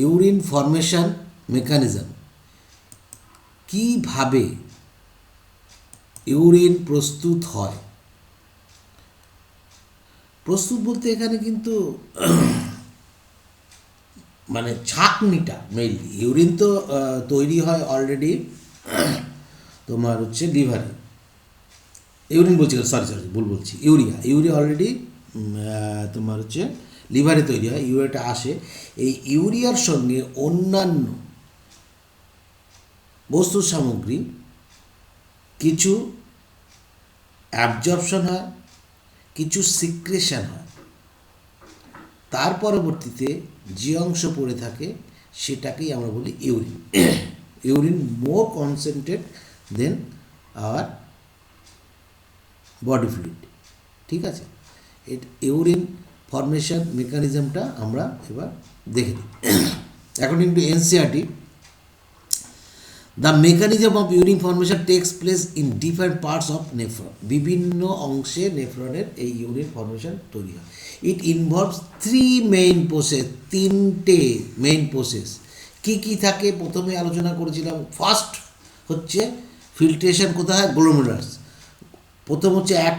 Urine formation mechanism, কীভাবে urine প্রস্তুত হয়। প্রস্তুত বলতে এখানে কিন্তু মানে ছাঁকনিটা মেইনলি, ইউরিন তো তৈরি হয় অলরেডি তোমার হচ্ছে লিভারে, ইউরিন বলছি সরি ভুল বলছি, ইউরিয়া অলরেডি তোমার হচ্ছে লিভারে তৈরি হয়, ইউরিয়াটা আসে, এই ইউরিয়ার সঙ্গে অন্যান্য বস্তু সামগ্রী কিছু অ্যাবজর্পশন হয়, কিছু সিক্রেশন হয়, তার পরবর্তীতে যে অংশ পড়ে থাকে সেটাকেই আমরা বলি urine. Urine more concentrate than our body fluid, ঠিক আছে। ইউরিন ফর্মেশন মেকানিজমটা আমরা এবার দেখে নিই। According to NCERT, the mechanism of urine formation takes place in different parts of nephron, বিভিন্ন অংশে নেফ্রনের এই ইউরিন ফর্মেশন তৈরি হয়। It involves three main process, তিনটে মেইন প্রসেস। কী কী থাকে প্রথমে আলোচনা করেছিলাম। ফার্স্ট হচ্ছে ফিল্ট্রেশন, কোথায়? গ্লোমেরুলাস। প্রথম হচ্ছে এক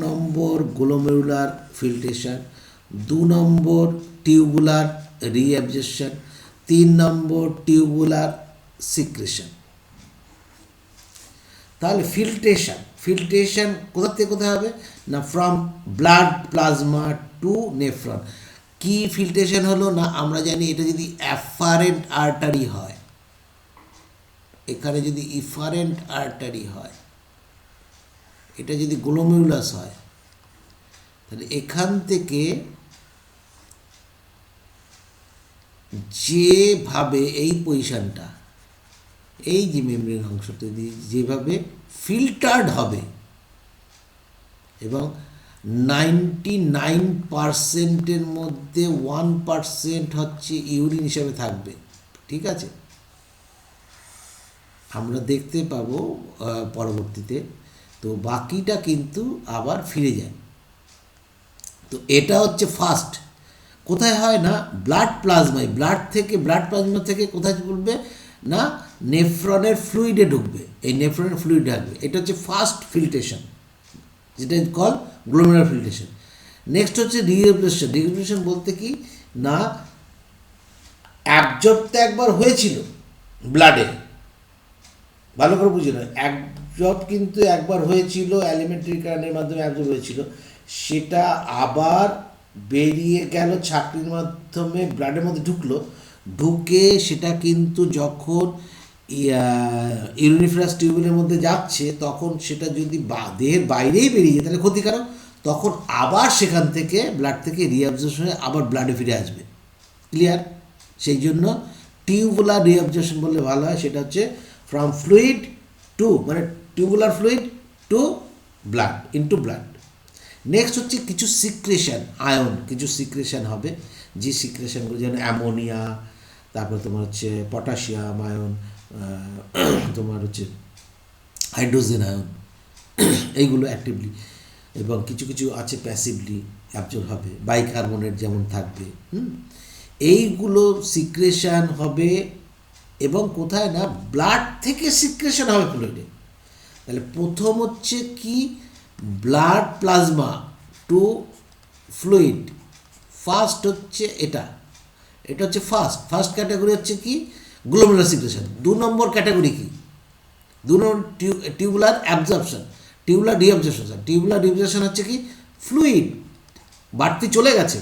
নম্বর গ্লোমেরুলার ফিল্ট্রেশন, 2 নম্বর টিউবুলার রিঅ্যাবজর্পশন, 3 নম্বর টিউবুলার সিক্রেশন। তাহলে ফিল্ট্রেশন কোথা থেকে কোথায় হবে না, from blood plasma to nephron. কি ফিল্ট্রেশন হলো না, আমরা জানি এটা যদি অ্যাফারেন্ট আর্টারি হয়, এখানে যদি ইফারেন্ট আর্টারি হয়, এটা যদি গ্লোমেরুলাস হয়, তাহলে এখান থেকে যেভাবে এই পজিশনটা, এই যে মেমব্রেন অংশটা যেভাবে ফিল্টার্ড হবে এবং 99% মধ্যে 1% হচ্ছে ইউরিন হিসাবে থাকবে, ঠিক আছে। আমরা দেখতে পাবো পরবর্তীতে, তো বাকিটা কিন্তু আবার ফিরে যায়। তো এটা হচ্ছে ফার্স্ট। কোথায় হয় না, ব্লাড প্লাজমায়, ব্লাড প্লাজমা থেকে কোথায় বলবে না, নেফ্রনের ফ্লুইডে ঢুকবে, এই নেফ্রনের ফ্লুইড ঢুকবে। এটা হচ্ছে ফার্স্ট ফিল্ট্রেশন, যেটা কল গ্লোমেরুলার ফিল্ট্রেশন। নেক্সট হচ্ছে রিঅ্যাবজর্পশন বলতে কি না, অ্যাবজর্ব তো একবার হয়েছিল ব্লাডে, ভালো করে বুঝে না, অ্যাবজর্ব কিন্তু একবার হয়েছিল, অ্যালিমেন্টারি কারণের মাধ্যমে অ্যাবজর্ব হয়েছিল, সেটা আবার বেরিয়ে গেল ছাঁকনির মাধ্যমে, ব্লাডের মধ্যে ঢুকে সেটা কিন্তু যখন ইউরিনিফেরাস টিউবের মধ্যে যাচ্ছে, তখন সেটা যদি দেহের বাইরেই বেরিয়ে যায় তাহলে ক্ষতিকারক, তখন আবার সেখান থেকে ব্লাড থেকে রিঅ্যাবজর্পশন হয়ে আবার ব্লাডে ফিরে আসবে, ক্লিয়ার। সেই জন্য টিউবুলার রিঅ্যাবজর্পশন বললে ভালো হয়, সেটা হচ্ছে ফ্রম ফ্লুইড টু, মানে tubular fluid to blood, into blood. Next হচ্ছে কিছু সিক্রেশন, আয়ন কিছু সিক্রেশন হবে, যে সিক্রেশনগুলো যেন অ্যামোনিয়া, তারপর তোমার হচ্ছে পটাশিয়াম আয়ন, তোমার হচ্ছে হাইড্রোজেন আয়ন, এইগুলো অ্যাক্টিভলি, এবং কিছু কিছু আছে প্যাসিভলি অ্যাবজর্ব হবে, বাইকার্বনেট যেমন থাকবে। এইগুলো সিক্রেশন হবে, এবং কোথায় না, ব্লাড থেকে সিক্রেশন হবে ফ্লুইডে। তাহলে প্রথম হচ্ছে কি, blood plasma to fluid, first হচ্ছে এটা হচ্ছে ফার্স্ট ক্যাটাগরি হচ্ছে কি, গ্লোমেরুলার সিক্রেশন। 2 নম্বর ক্যাটাগরি কি, 2 নম্বর টিউবুলার অ্যাবজর্পশন, টিউবুলার রিঅ্যাবজর্পশন হচ্ছে কি, ফ্লুইড বাড়তি চলে গেছে,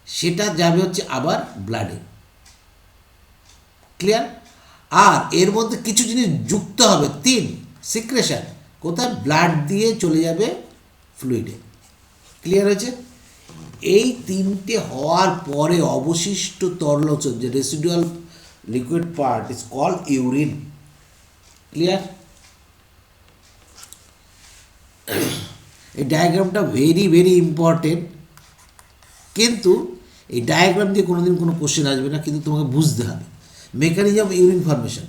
সেটা যাবে হচ্ছে আবার ব্লাডে, ক্লিয়ার। আর এর মধ্যে কিছু জিনিস যুক্ত হবে, 3 সিক্রেশন, কোথায়, ব্লাড দিয়ে চলে যাবে ফ্লুইডে, ক্লিয়ার হয়েছে। এই 3টে হওয়ার পরে অবশিষ্ট তরল যে residual liquid part is called urine, clear. এই ডায়াগ্রামটা ভেরি ইম্পর্টেন্ট, কিন্তু এই ডায়াগ্রাম দিয়ে কোনোদিন কোনো কোশ্চেন আসবে না, কিন্তু তোমাকে বুঝতে হবে মেকানিজম ইউরিন ফর্মেশন।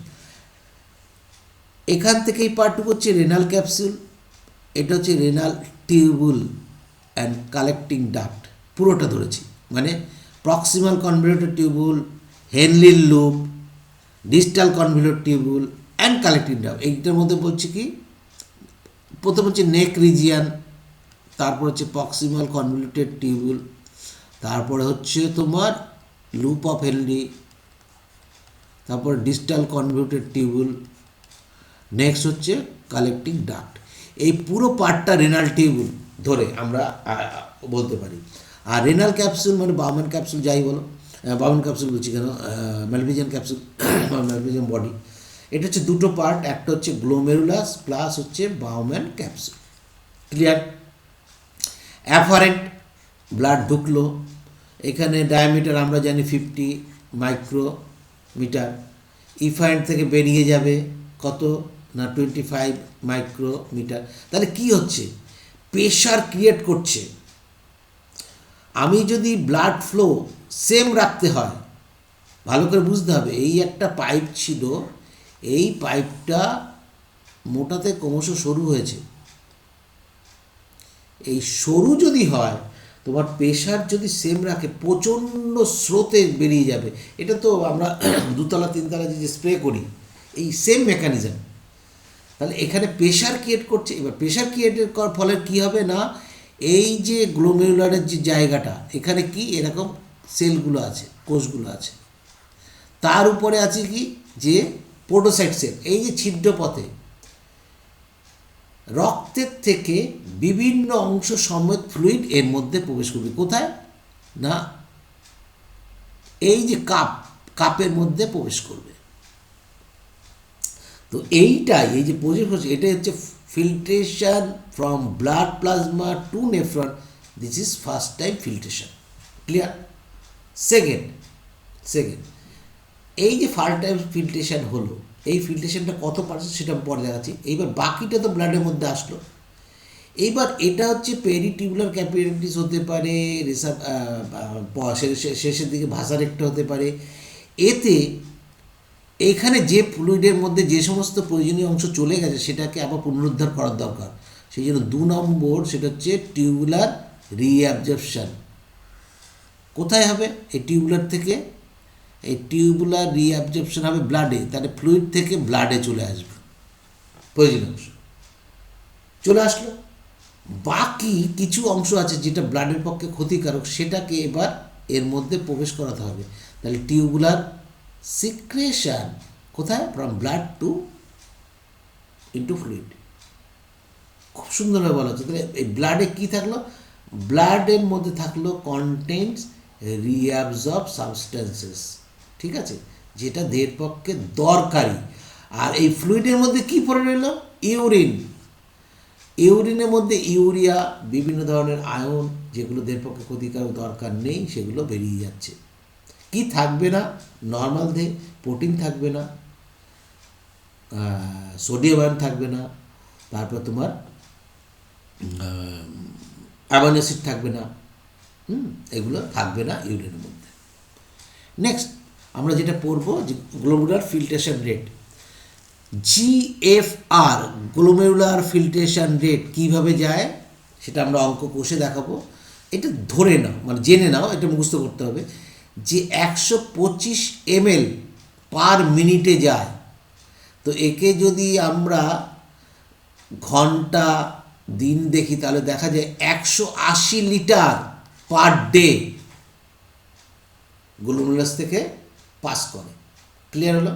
এখান থেকে এই পার্টটুকু হচ্ছে রেনাল ক্যাপসুল, এটা হচ্ছে renal tubule and collecting duct, পুরোটা ধরেছি, মানে প্রক্সিমাল কনভলিউটেড টিউবুল, হেনলির loop, distal convoluted tubule and collecting nerve. এইটার মধ্যে বলছি কি, প্রথম হচ্ছে নেক রিজিয়ান, তারপর হচ্ছে প্রক্সিমাল কনভলিউটেড টিউবুল, তারপরে হচ্ছে তোমার লুপ অফ হেনলি, তারপর ডিস্টাল কনভলিউটেড টিউবুল, নেক্সট হচ্ছে কালেক্টিং ডাক্ট। এই পুরো পার্টটা রেনাল টিউবুল ধরে আমরা বলতে পারি। আর রেনাল ক্যাপসুল মানে বাউম্যান ক্যাপসুল, যাই বলো, বাউম্যান ক্যাপসুল বলছি কেন, ম্যালভিজিয়ান ক্যাপসুল, ম্যালভিজিয়ান বডি, এটা হচ্ছে দুটো পার্ট, একটা হচ্ছে গ্লোমেরুলাস প্লাস হচ্ছে Bowman capsule. Clear? Afferent blood ঢুকলো, এখানে ডায়ামিটার আমরা জানি 50 মাইক্রোমিটার। ইফারেন্ট থেকে বেরিয়ে যাবে কত না 25 মাইক্রোমিটার। তাহলে কি হচ্ছে, প্রেশার ক্রিয়েট করছে। আমি যদি ব্লাড ফ্লো সেম রাখতে হয়, ভালো করে বুঝতে হবে, এই একটা পাইপ ছিল, এই পাইপটা মোটাতে ক্রমশ সরু হয়েছে। এই সরু যদি হয়, তোমার প্রেশার যদি সেম রাখে, প্রচণ্ড স্রোতে বেরিয়ে যাবে। এটা তো আমরা দুতলা তিনতলা যে স্প্রে করি, এই সেম মেকানিজম। তাহলে এখানে প্রেশার ক্রিয়েট করছে। এবার প্রেশার ক্রিয়েটের ফলে কী হবে না, এই যে গ্লোমেরুলারের যে জায়গাটা, এখানে কি এরকম সেলগুলো আছে, কোষগুলো আছে, তার উপরে আছে কি যে পোডোসাইট সেল। এই যে ছিদ্রপথে রক্তের থেকে বিভিন্ন অংশ সমেত ফ্লুইড এর মধ্যে প্রবেশ করবে। কোথায় না, এই যে কাপের মধ্যে প্রবেশ করবে। তো এইটাই, এই যে প্রবেশ, এটাই হচ্ছে filtration from blood plasma to nephron. This is first time filtration. Clear? Second, এই যে ফার্স্ট টাইম ফিল্ট্রেশন হলো, এই ফিল্ট্রেশনটা কত পার্সেন্ট সেটা পরে দেখাচ্ছি। এইবার বাকিটা তো ব্লাডের মধ্যে আসলো। এইবার এটা হচ্ছে পেরিটিউবুলার ক্যাপিলারিটিস হতে পারে, শেষের দিকে ভাসারেক্টা হতে পারে। এতে এখানে যে ফ্লুইডের মধ্যে যে সমস্ত প্রয়োজনীয় অংশ চলে গেছে, সেটাকে আবার পুনরুদ্ধার করার দরকার। সেই জন্য 2 নম্বর, সেটা হচ্ছে টিউবুলার রিঅ্যাবজর্পশন। কোথায় হবে? এই টিউবুলার থেকে, এই টিউবুলার রিঅ্যাবজর্পশন হবে ব্লাডে। তাহলে ফ্লুইড থেকে ব্লাডে চলে আসবে, প্রয়োজনীয় অংশ চলে আসলো। বাকি কিছু অংশ আছে যেটা ব্লাডের পক্ষে ক্ষতিকারক, সেটাকে এবার এর মধ্যে প্রবেশ করাতে হবে। তাহলে টিউবুলার সিক্রেশন, কোথায়? From blood to into fluid. খুব সুন্দরভাবে বলা হচ্ছে। তাহলে এই ব্লাডে কী থাকলো? ব্লাডের মধ্যে থাকলো কন্টেন্টস রিঅ্যাবজর্ব সাবস্টেন্সেস, ঠিক আছে, যেটা দেহের পক্ষে দরকারি। আর এই ফ্লুইডের মধ্যে কী পড়ে রইল? ইউরিন। ইউরিনের মধ্যে ইউরিয়া, বিভিন্ন ধরনের আয়ন, যেগুলো দেহের পক্ষে ক্ষতিকারক, দরকার নেই, সেগুলো বেরিয়ে যাচ্ছে। কি থাকবে না? নর্মাল দেহে প্রোটিন থাকবে না, সোডিয়াম আয়ন থাকবে না, তারপর তোমার অ্যামাইনো অ্যাসিড থাকবে না, এগুলো থাকবে না ইউরিনের মধ্যে। নেক্সট আমরা যেটা পড়বো, যে glomerular filtration rate, GFR, glomerular filtration rate কীভাবে যায় সেটা আমরা অঙ্ক কষে দেখাবো। এটা ধরে নাও, মানে জেনে নাও, এটা মুখস্থ করতে হবে, যে 125 ml পার মিনিটে যায়। তো একে যদি আমরা ঘন্টা দিন দেখি, তাহলে দেখা যায় 180 লিটার পার ডে গ্লোমেরুলাস থেকে পাস করে। ক্লিয়ার হলো?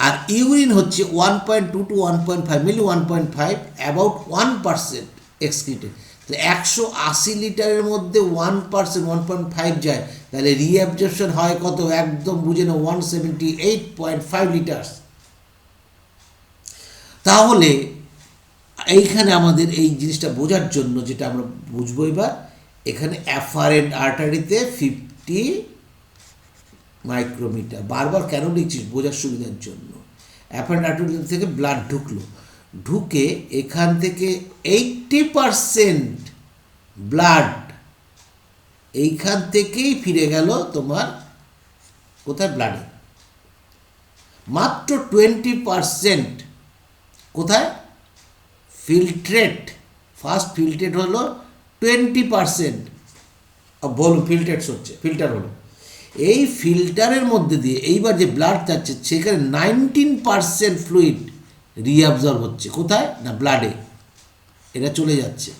আর ইউরিন হচ্ছে 1.2 to 1.5, মিলি 1.5, অ্যাবাউট 1% এক্সক্রিটেড। তো 180 লিটারের মধ্যে 1%, 1.5 যায়, তাহলে রিঅ্যাবজর্পশন হয় কত? একদম বুঝে নাও, 178.5 লিটার্স। তাহলে এইখানে আমাদের এই জিনিসটা বোঝার জন্য যেটা আমরা বুঝবো এবার, এখানে অ্যাফারেন্ট আর্টারিতে 50 মাইক্রোমিটার। বারবার কেন লিখছিস? বোঝার সুবিধার জন্য। অ্যাফারেন্ট আর্টারি থেকে ব্লাড ঢুকলো, ঢুকে এখান থেকে 80% ব্লাড এইখান থেকেই ফিরে গেল তোমার কোথায়? ব্লাডে। মাত্র 20% কোথায়? ফিল্ট্রেট। ফার্স্ট ফিল্ট্রেট হলো 20%, ভলিউম ফিল্টার হলো। এই ফিল্টারের মধ্যে দিয়ে এইবার যে ব্লাড যাচ্ছে সেখানে 19% ফ্লুইড রিঅ্যাবজর্ব হচ্ছে, কোথায় না ব্লাডে, এটা চলে যাচ্ছে।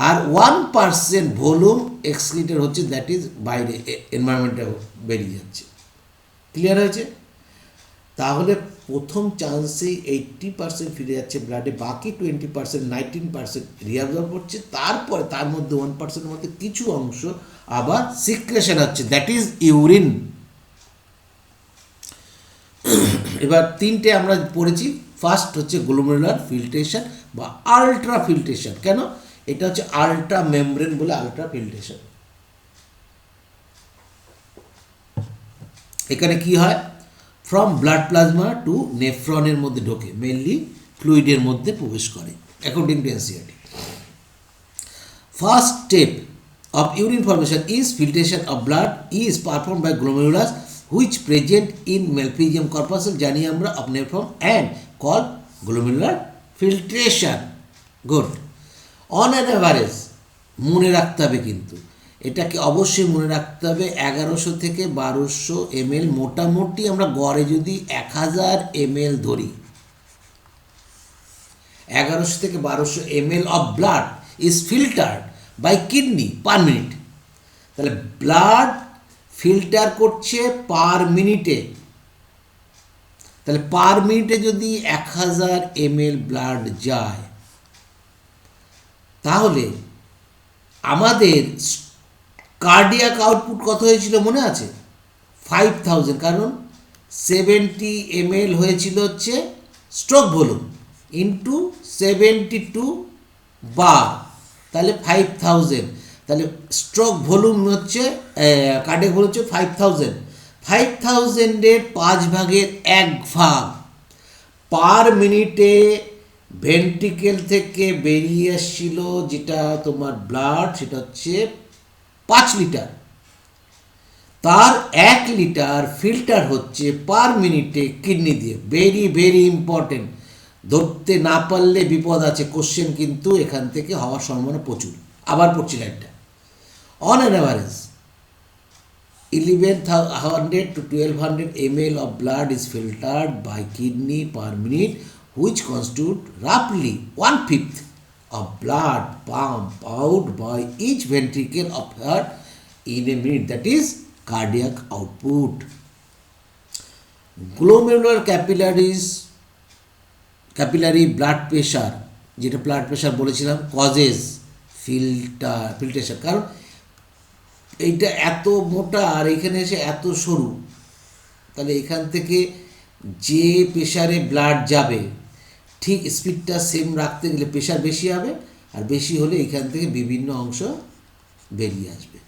আর 1% ভলিউম এক্সক্রিটেড হচ্ছে, দ্যাট ইজ বাইরে এনভায়রনমেন্টে বেরিয়ে যাচ্ছে। ক্লিয়ার হয়েছে? তাহলে প্রথম চান্সেই 80% ফিরে যাচ্ছে ব্লাডে, বাকি 20% 19% রিঅ্যাবজর্ব হচ্ছে, তারপরে তার মধ্যে 1%-এর মধ্যে কিছু অংশ আবার সিক্রেশন হচ্ছে, দ্যাট ইজ ইউরিন। এবার তিনটে আমরা পড়েছি। ফার্স্ট হচ্ছে গ্লোমেরুলার ফিল্ট্রেশন বা আলট্রা ফিল্ট্রেশন। কেন? এটা হচ্ছে আলট্রা মেমব্রেন বলে আলট্রা ফিল্ট্রেশন। এখানে কি হয়, ফ্রম ব্লাড প্লাজমা টু নেফ্রনের মধ্যে ঢোকে, মেনলি ফ্লুইডের মধ্যে প্রবেশ করে according to NCERT. First step of urine formation is filtration of blood is performed by glomerulus which present in malpighium corpuscle, জানি আমরা of nephron and called glomerular filtration. Good. On an average মনে রাখতে হবে, কিন্তু এটাকে অবশ্যই মনে রাখতে হবে 1100 থেকে 1200 ml, মোটামুটি আমরা গড়ে যদি 1000 ml ধরি, 1100 থেকে 1200 ml of blood is filtered by kidney per minute. তাহলে ব্লাড ফিল্টার করছে পার মিনিটে, তাহলে পার মিনিটে যদি 1000 ml ব্লাড যায়, তাহলে আমাদের কার্ডিয়াক আউটপুট কত হয়েছিল মনে আছে? 5000, কারণ 70 ml হয়েছিল হচ্ছে স্ট্রোক ভলিউম ইন্টু 72 বার, তাহলে 5000। তাহলে স্ট্রোক ভলিউম হচ্ছে কার্ডিয়াক ভলিউম হচ্ছে 5000। 5000-এর 5 ভাগের 1 ভাগ পার মিনিটে ভেন্ট্রিকেল থেকে বেরিয়ে আসছিল যেটা তোমার ব্লাড, সেটা হচ্ছে 5 লিটার। তার 1 লিটার ফিল্টার হচ্ছে পার মিনিটে কিডনি দিয়ে। ভেরি ভেরি ইম্পর্টেন্ট, ধরতে না পারলে বিপদ আছে, কোশ্চেন কিন্তু এখান থেকে হওয়ার সম্ভাবনা প্রচুর। আবার পড়ছি লাইনটা। On an average 1100 to 1200 ml of blood is filtered by kidney per minute, which constitute roughly 1/5 of blood pumped out by each ventricle of heart in a minute, that is cardiac output. Glomerular capillary blood pressure, যেটা blood pressure বলেছিলাম, causes filtration. কারণ এইটা এত মোটা আর এখানে এসে এত সরু, তাহলে এখান থেকে যে প্রেশারে ব্লাড যাবে ঠিক স্পিডটা সেম রাখতে গেলে প্রেশার বেশি হবে, আর বেশি হলে এখান থেকে বিভিন্ন অংশ বেরিয়ে আসবে,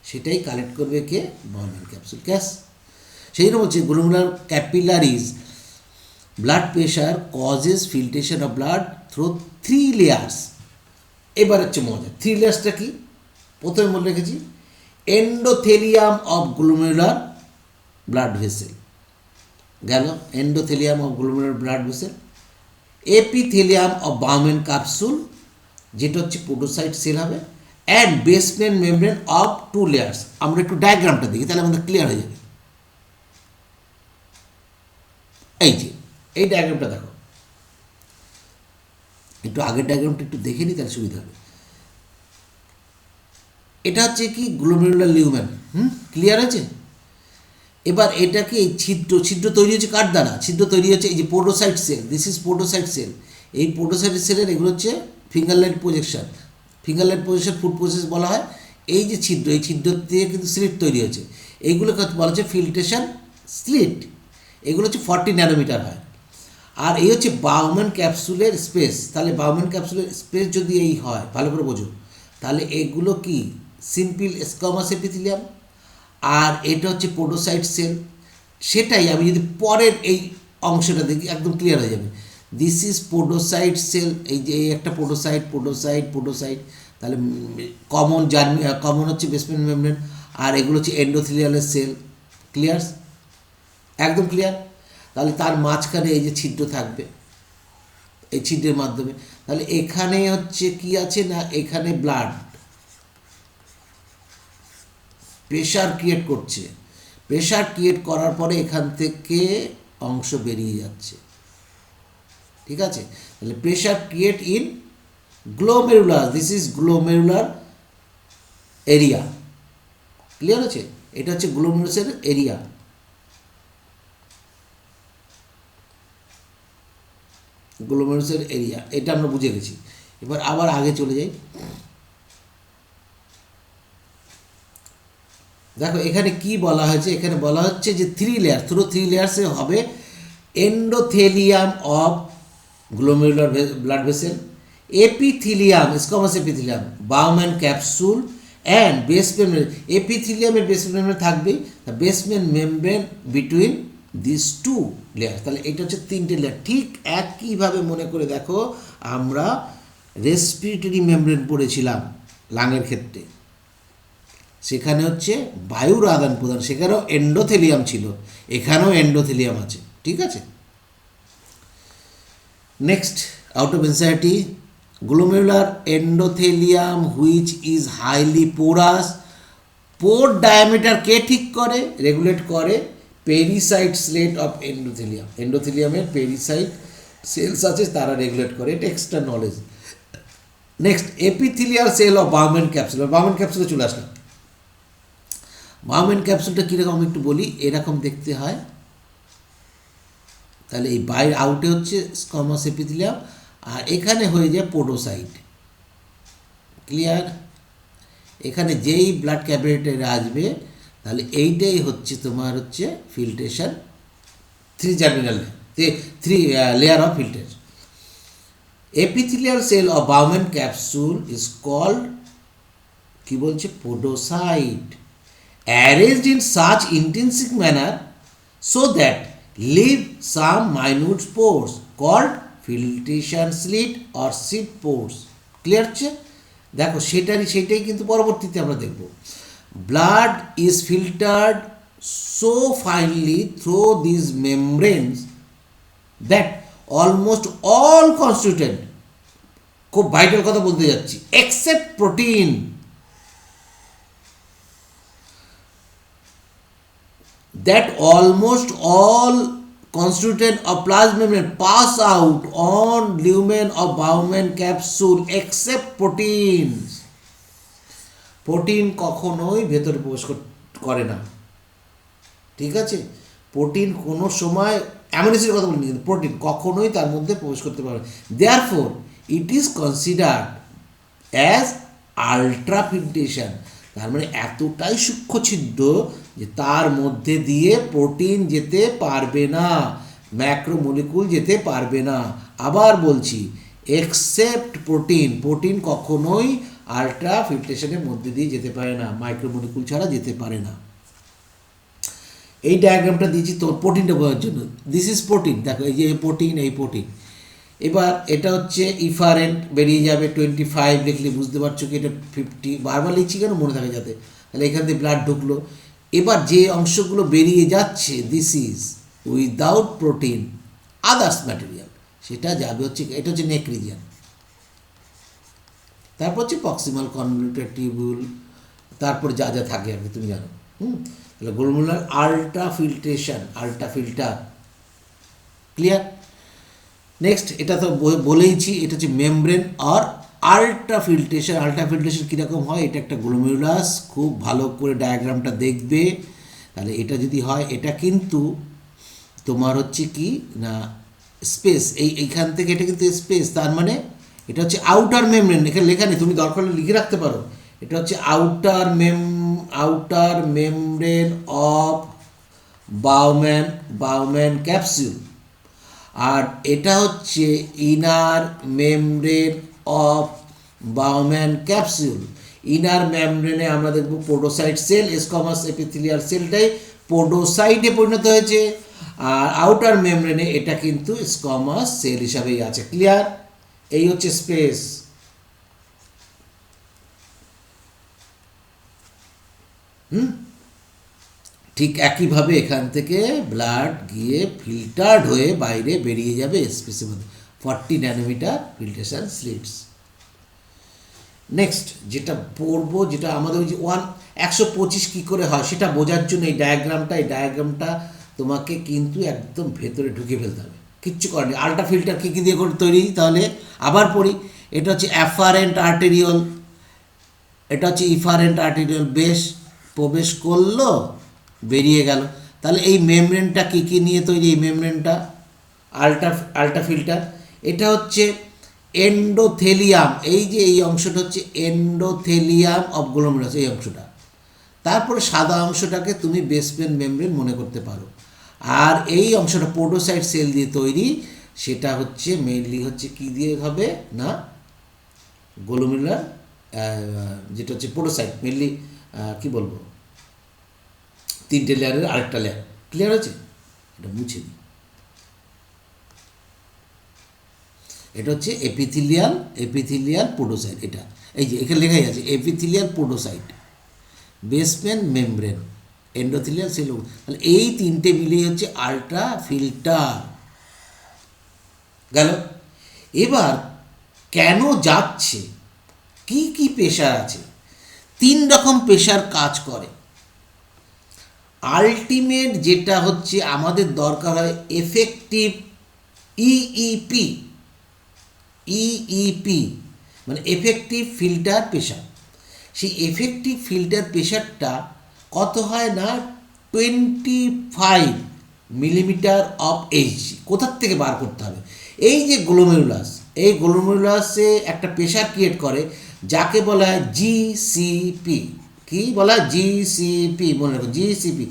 সেটাই কালেক্ট করবে কে? বলম্যান ক্যাপসুল গ্যাস। সেই জন্য হচ্ছে glomerular capillaries blood pressure causes filtration of blood through 3 layers. এবার হচ্ছে মজা, 3 লেয়ার্সটা কি? প্রথমে বলে রেখেছি endothelium of glomerular blood vessel গেল, endothelium of glomerular blood vessel. Epithelium of Bowman capsule, যেটা হচ্ছে পোডোসাইট সেল হবে, and basement membrane of 2 layers. আমরা একটু ডায়াগ্রামটা দেখি, তাহলে আমাদের ক্লিয়ার হয়ে যাবে। এই যে এই ডায়াগ্রামটা দেখো, একটু আগের ডায়াগ্রামটা একটু দেখে নিই, তাহলে সুবিধা হবে। এটা হচ্ছে কি? গ্লোমেরুলার লিউমেন। ক্লিয়ার আছে? এবার এটাকে এই ছিদ্র তৈরি হচ্ছে কার দ্বারা? ছিদ্র তৈরি হচ্ছে এই যে পোডোসাইট sell, this is podocyte cell. এই পোডোসাইট সেলের এগুলো হচ্ছে finger light projection. Finger light projection food process বলা হয়। এই যে ছিদ্র, এই ছিদ্র দিয়ে কিন্তু স্লিট তৈরি হয়েছে, এইগুলোকে বলা হচ্ছে ফিল্ট্রেশন স্লিট। এগুলো হচ্ছে 40 ন্যানোমিটার হয়। আর এই হচ্ছে বাউম্যান ক্যাপসুলের স্পেস। তাহলে বাউম্যান ক্যাপসুলের স্পেস যদি এই হয়, ভালো করে বোঝো, তাহলে এগুলো কি? সিম্পল স্কোয়ামাস এপিথেলিয়াম, আর এটা হচ্ছে পোডোসাইট সেল। সেটাই আমি যদি পরের এই অংশটা দেখি একদম ক্লিয়ার হয়ে যাবে। This is podocyte cell. এই যে এই একটা পোডোসাইট, তাহলে কমন হচ্ছে বেসমেন্ট মেমব্রেন, আর এগুলো হচ্ছে এন্ডোথেলিয়ালের সেল। ক্লিয়ার? একদম ক্লিয়ার। তাহলে তার মাঝখানে এই যে ছিদ্র থাকবে, এই ছিদ্রের মাধ্যমে, তাহলে এখানে হচ্ছে কি আছে না, এখানে ব্লাড, প্রেশার ক্রিয়েট করছে, প্রেশার ক্রিয়েট করার পরে এখান থেকে অংশ বেরিয়ে যাচ্ছে, ঠিক আছে। তাহলে pressure create in glomerular, this is glomerular area, clear আছে, এটা হচ্ছে গ্লোমেরুলাসের এরিয়া। গ্লোমেরুলাসের এরিয়া এটা আমরা বুঝে গেছি। এবার আবার আগে চলে যাই, দেখো এখানে কি বলা হয়েছে, এখানে বলা হচ্ছে যে 3 লেয়ার, থ্রু 3 লেয়ার্সে হবে endothelium of glomerular blood vessel, epithelium, squamous epithelium, Bowman capsule and basement. এপিথিলিয়ামের বেসমেন্ট মেমব্রেন থাকবে, basement membrane between this 2 layer. তাহলে এটা হচ্ছে 3টে লেয়ার। ঠিক একইভাবে মনে করে দেখো আমরা রেসপিরেটরি মেমব্রেন পড়েছিলাম লাঙের ক্ষেত্রে, সেখানে হচ্ছে বায়ুর আদান প্রদান, সেখানেও এন্ডোথেলিয়াম ছিল, এখানেও এন্ডোথেলিয়াম আছে, ঠিক আছে। Next, out of NCERT, glomerular endothelium which is highly porous, pore diameter কে ঠিক করে, রেগুলেট করে, পেরিসাইট স্লেট অফ এন্ডোথেলিয়াম, এন্ডোথেলিয়ামের পেরিসাইট সেলস আছে তারা রেগুলেট করে, এটা extra knowledge. Next, epithelial cell of Bowman capsule, Bowman ক্যাপসুলে চলে আসলাম। বাউম্যান ক্যাপসুলটা কীরকম একটু বলি, এরকম দেখতে হয়। তাহলে এই বাইরে আউটে হচ্ছে স্কোমাস এপিথেলিয়াম, আর এখানে হয়ে যায় পোডোসাইট, ক্লিয়ার। এখানে যেই ব্লাড ক্যাপিলারিতে আসবে তাহলে এইটাই হচ্ছে তোমার হচ্ছে filtration, 3 germinal, 3 layer of filter. Epithelial cell of Bowman capsule is called, কি বলছে, podocyte, arranged in such intrinsic manner so that leave some minute pores called filtration slit or seed pores, clear হচ্ছে। দেখো সেটাই কিন্তু পরবর্তীতে আমরা দেখব। Blood is filtered so finally through this membranes that almost all constituent, খুব vital কথা বলতে যাচ্ছি, except protein, that almost all constituent of plasma membrane pass out on lumen of Bowman capsule except proteins. Protein কখনোই ভেতরে প্রবেশ করে না, ঠিক আছে। প্রোটিন কোনো সময়, অ্যামিনো অ্যাসিডের কথা বলিনি, কিন্তু প্রোটিন কখনোই তার মধ্যে প্রবেশ করতে পারে। Therefore it is considered as আলট্রাফিল্ট্রেশন, তার মানে এতটাই সূক্ষ্ম ছিদ্র যে তার মধ্যে দিয়ে প্রোটিন যেতে পারবে না, ম্যাক্রোমলিকুল যেতে পারবে না। আবার বলছি, এক্সেপ্ট প্রোটিন, প্রোটিন কখনোই আলট্রা ফিল্ট্রেশনের মধ্যে দিয়ে যেতে পারে না, মাইক্রোমলিকুল ছাড়া যেতে পারে না। এই ডায়াগ্রামটা দিয়েছি তোর প্রোটিনটা বোঝার জন্য, দিস ইজ প্রোটিন, দেখো এই যে প্রোটিন, এই প্রোটিন। এবার এটা হচ্ছে ইফারেন্ট, বেরিয়ে যাবে 25 লিখলে বুঝতে পারছো কি এটা 50, বারবার লিখছি কেন মনে থাকে যাতে, তাহলে এখান থেকে ব্লাড ঢুকলো। এবার যে অংশগুলো বেরিয়ে যাচ্ছে, this is without protein others material, সেটা যাবে হচ্ছে, এটা হচ্ছে নেক রিজিয়ন। তারপর হচ্ছে প্রক্সিমাল কনভলিউটেড টিউবুল, তারপর যা যা থাকে আর কি তুমি জানো। তাহলে glomerular ultra filtration, ultra filter, clear. Next, এটা তো বলেইছি, এটা হচ্ছে মেমব্রেন আর আলট্রা ফিল্ট্রেশন। আলট্রা ফিল্ট্রেশন কীরকম হয়, এটা একটা গ্লোমেরুলাস, খুব ভালো করে ডায়াগ্রামটা দেখবে। তাহলে এটা যদি হয়, এটা কিন্তু তোমার হচ্ছে কি না স্পেস, এইখান থেকে এটা কিন্তু স্পেস, তার মানে এটা হচ্ছে আউটার মেমব্রেন, এখানে লেখা নেই, তুমি দরকার হলে লিখে রাখতে পারো। এটা হচ্ছে outer membrane of Bowman capsule, আর এটা হচ্ছে inner membrane of Bowman capsule. Inner মেমব্রেনে আমরা দেখব পোডোসাইট সেল, স্কোমাস এপিথেলিয়াল সেলটাই পোডোসাইটে পরিণত হয়েছে, আর আউটার মেমব্রেনে এটা কিন্তু স্কোমাস সেল হিসাবেই আছে, ক্লিয়ার। এই হচ্ছে স্পেস। ঠিক একইভাবে এখান থেকে ব্লাড গিয়ে ফিল্টার্ড হয়ে বাইরে বেরিয়ে যাবে স্পেসের মধ্যে, 40 ন্যানোমিটার ফিল্ট্রেশন স্লিটস। নেক্সট যেটা পড়বো, যেটা আমাদের ওই যে 125 কী করে হয় সেটা বোঝার জন্য এই ডায়াগ্রামটা তোমাকে কিন্তু একদম ভেতরে ঢুকে ফেলতে হবে, কিচ্ছু করেনি। আল্ট্রা ফিল্টার কী কী দিয়ে করে তৈরি, তাহলে আবার পড়ি। এটা হচ্ছে অ্যাফারেন্ট আর্টেরিয়ল, এটা হচ্ছে ইফারেন্ট আর্টেরিয়ল, বেশ প্রবেশ করলো বেরিয়ে গেল। তাহলে এই মেমব্রেনটা কী কী নিয়ে তৈরি, এই মেমব্রেনটা আল্ট্রা ফিল্টার। এটা হচ্ছে এন্ডোথেলিয়াম, এই যে এই অংশটা হচ্ছে এন্ডোথেলিয়াম অফ গ্লোমেরুলাস, এই অংশটা। তারপরে সাদা অংশটাকে তুমি বেসমেন্ট মেমব্রেন মনে করতে পারো। আর এই অংশটা পোডোসাইট সেল দিয়ে তৈরি, সেটা হচ্ছে মেইনলি হচ্ছে কী দিয়ে হবে না, গ্লোমেরুলার যেটা হচ্ছে পোডোসাইট মেইনলি, কী বলবো, 3টে লেয়ারের আরেকটা লেয়ার। ক্লিয়ার হয়েছে? এটা মুছে দিই। এটা হচ্ছে এপিথিলিয়াল পোডোসাইট। এটা এই যে এখানে লেখাই আছে epithelial podocyte, basement membrane, endothelial cell. তাহলে এই 3টে মিলেই হচ্ছে আল্ট্রা ফিল্টার গেল। এবার কেন যাচ্ছে, কি কি প্রেশার আছে? 3 রকম প্রেশার কাজ করে। আলটিমেট যেটা হচ্ছে আমাদের দরকার হয় এফেক্টিভ ইইপি, মানে এফেক্টিভ ফিল্টার প্রেশার। সেই এফেক্টিভ ফিল্টার প্রেশারটা কত হয় না 25 মিলিমিটার অফ এইচজি। কোথার থেকে বার করতে হবে? এই যে গ্লোমেরুলাস, এই গ্লোমেরুলাসে একটা প্রেশার ক্রিয়েট করে যাকে বলা হয় জিসিপি। কি বলা হয়? জিসিপি, মনে রাখো, জিসিপি,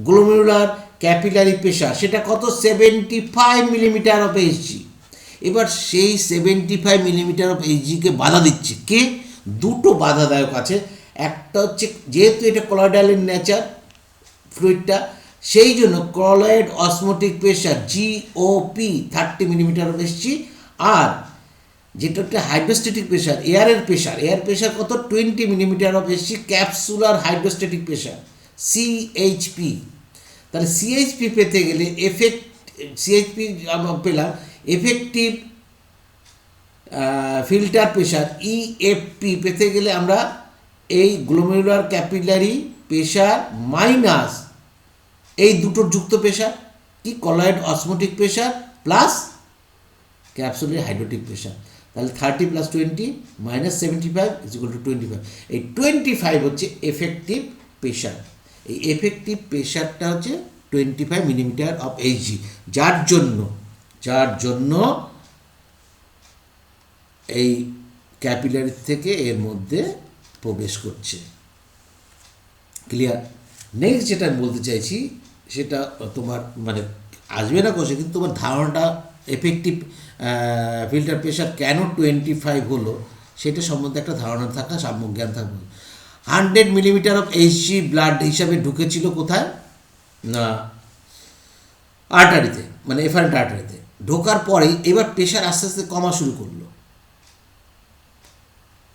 গ্লোমেরুলার ক্যাপিলারি প্রেশার। সেটা কত? 75 মিলিমিটার অফ এইচজি। এবার সেই 75 মিলিমিটার অফ এইচজিকে বাধা দিচ্ছে কে? দুটো বাধাদায়ক আছে। একটা হচ্ছে যেহেতু এটা কলয়েডালের নেচার ফ্লুইডটা, সেই জন্য colloid osmotic pressure GOP 30 millimetre of HG. আর যেটা একটা হাইড্রোস্ট্যাটিক প্রেশার, এয়ার প্রেশার কত? 20 millimetre of HG, capsular hydrostatic pressure CHP. তাহলে সিএইচপি পেতে গেলে সিএইচপি পেলাম, এফেক্টিভ ফিল্টার প্রেশার ইএফপি পেতে গেলে আমরা এই গ্লোমেরুলার ক্যাপিলারি প্রেশার মাইনাস এই দুটোর যুক্ত প্রেশার, কি colloid osmotic pressure plus capsular hydrotic pressure. তাহলে 30 + 20 - 75 = 25। এই 25 হচ্ছে এফেক্টিভ প্রেশার। এই এফেক্টিভ প্রেশারটা হচ্ছে 25 মিলিমিটার অফ এইচজি, যার জন্য এই ক্যাপিলারি থেকে এর মধ্যে প্রবেশ করছে। ক্লিয়ার? নেক্সট যেটা আমি বলতে চাইছি সেটা তোমার মানে আসবে না কোষে, কিন্তু তোমার ধারণাটা এফেক্টিভ ফিল্টার প্রেশার কেন 25 হলো সেটা সম্বন্ধে একটা ধারণা থাকা, সাম্যক জ্ঞান থাকবে। 100 মিলিমিটার অফ এইচজি ব্লাড হিসাবে ঢুকেছিল কোথায় না আর্টারিতে, মানে এফারেন্ট আর্টারিতে। ঢোকার পরেই এবার প্রেশার আস্তে আস্তে কমা শুরু করলো।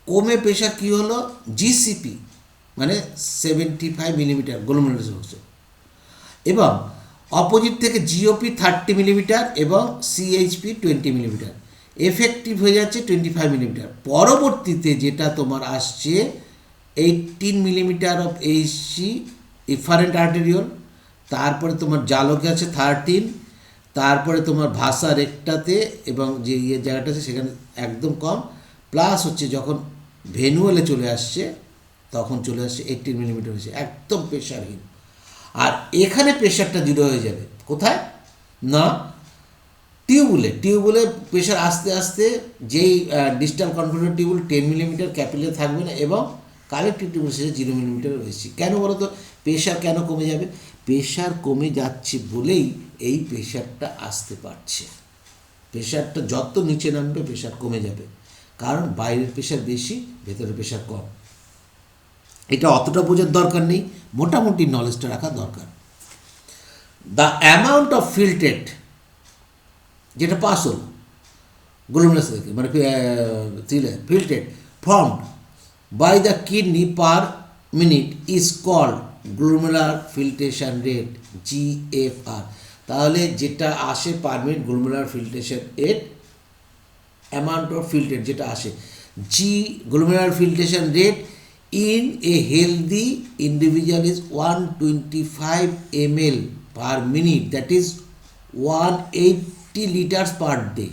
কমে প্রেশার কী হলো? জিসিপি মানে 75 মিলিমিটার গ্লোমেরুলাস হচ্ছে, এবং অপোজিট থেকে জিওপি 30 মিলিমিটার এবং সিএইচপি 20 মিলিমিটার। এফেক্টিভ হয়ে যাচ্ছে 25 মিলিমিটার। পরবর্তীতে যেটা তোমার আসছে 18 মিলিমিটার অফ এইচজি ইফারেন্ট আর্টেরিয়ল, তারপরে তোমার জালকে আছে 13, তারপরে তোমার ভাষা রেকটাতে এবং যে জায়গাটা আছে সেখানে একদম কম, প্লাস হচ্ছে যখন ভেনুয়েলে চলে আসছে তখন চলে আসছে 18 মিলিমিটার হয়েছে, একদম প্রেশারহীন। আর এখানে প্রেশারটা 0 হয়ে যাবে কোথায় না টিউবুলে প্রেশার আস্তে আস্তে যেই digital converter tubule 10 millimetre capillary থাকবে না, এবং কালেক্টিভ টিউবুল শেষে 0 মিলিমিটার রয়েছে। কেন বলো তো? প্রেশার কেন কমে যাবে? প্রেশার কমে যাচ্ছে বলেই এই প্রেশারটা আসতে পারছে। প্রেশারটা যত নিচে নামবে প্রেশার কমে যাবে, কারণ বাইরের প্রেশার বেশি, ভেতরের প্রেশার কম। এটা অতটা বোঝার দরকার নেই, মোটামুটি নলেজটা রাখা দরকার। দ্য অ্যামাউন্ট অফ ফিল্ট্রেট যেটা পাস হল গ্লোমেরুলাস থেকে, মানে filtrate formed by the kidney per minute is called glomerular filtration rate, GFR. তাহলে যেটা আসে per minute glomerular filtration rate, amount of filtrate যেটা আসে, G glomerular filtration rate in a healthy individual is 125 ml per minute, that is 180 litres per day.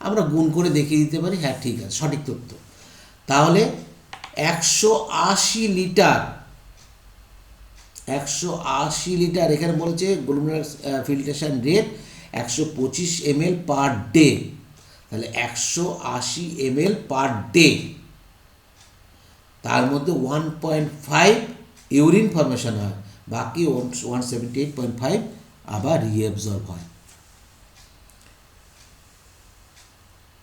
আমরা গুণ করে দেখিয়ে দিতে পারি, হ্যাঁ ঠিক আছে, সঠিক তথ্য। তাহলে 180 লিটার, 180 লিটার এখানে বলেছে glomerular filtration rate 125 ml per day, তাহলে 180 ml পার ডে, তার মধ্যে 1.5 ইউরিন ফর্মেশন হয়, বাকি 178.5 আবার রিঅ্যাবজর্ব হয়।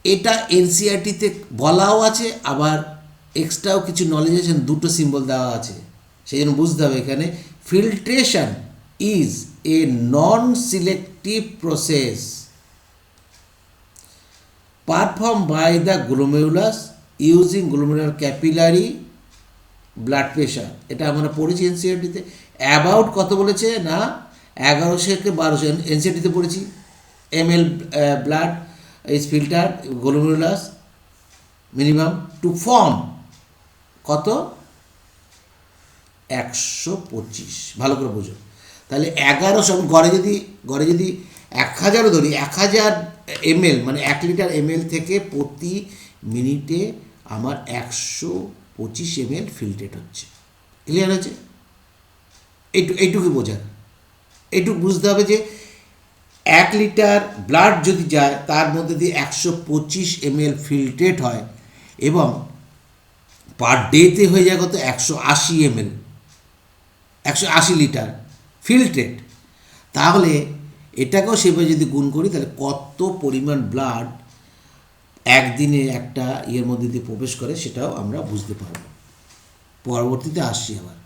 এটা এনসিইআরটিতে বলাও আছে, আবার এক্সট্রাও কিছু নলেজ আছে, দুটো সিম্বল দেওয়া আছে, সেই জন্য বুঝতে হবে এখানে filtration is a non selective process performed by the glomerulus using glomerular capillary blood pressure। এটা আমরা পড়েছি এনসিইআরটিতে। অ্যাবাউট কত বলেছে না, 1100 থেকে 1200 এনসিইআরটিতে পড়েছি। ml blood is filtered glomerulus minimum to form কত, 125, ভালো করে বোঝো। তাহলে 1100 গড়ে যদি 1000ও ধরি, 1000 ml মানে 1 লিটার ml থেকে প্রতি মিনিটে আমার 125 ml ফিল্ট্রেট হচ্ছে। ক্লিয়ার হয়েছে? এইটুকু বোঝার, এইটুকু বুঝতে হবে যে 1 লিটার ব্লাড যদি যায় তার মধ্যে দিয়ে 125 ml ফিল্ট্রেট হয়, এবং পার ডেতে হয়ে যায় কত, 180 ml, 180 লিটার ফিল্ট্রেট। তাহলে এটাকেও সেভাবে যদি গুণ করি, তাহলে কত পরিমাণ ব্লাড একদিনে একটা ইয়ের মধ্যে দিয়ে প্রবেশ করে সেটাও আমরা বুঝতে পারব। পরবর্তীতে আসছি আবার।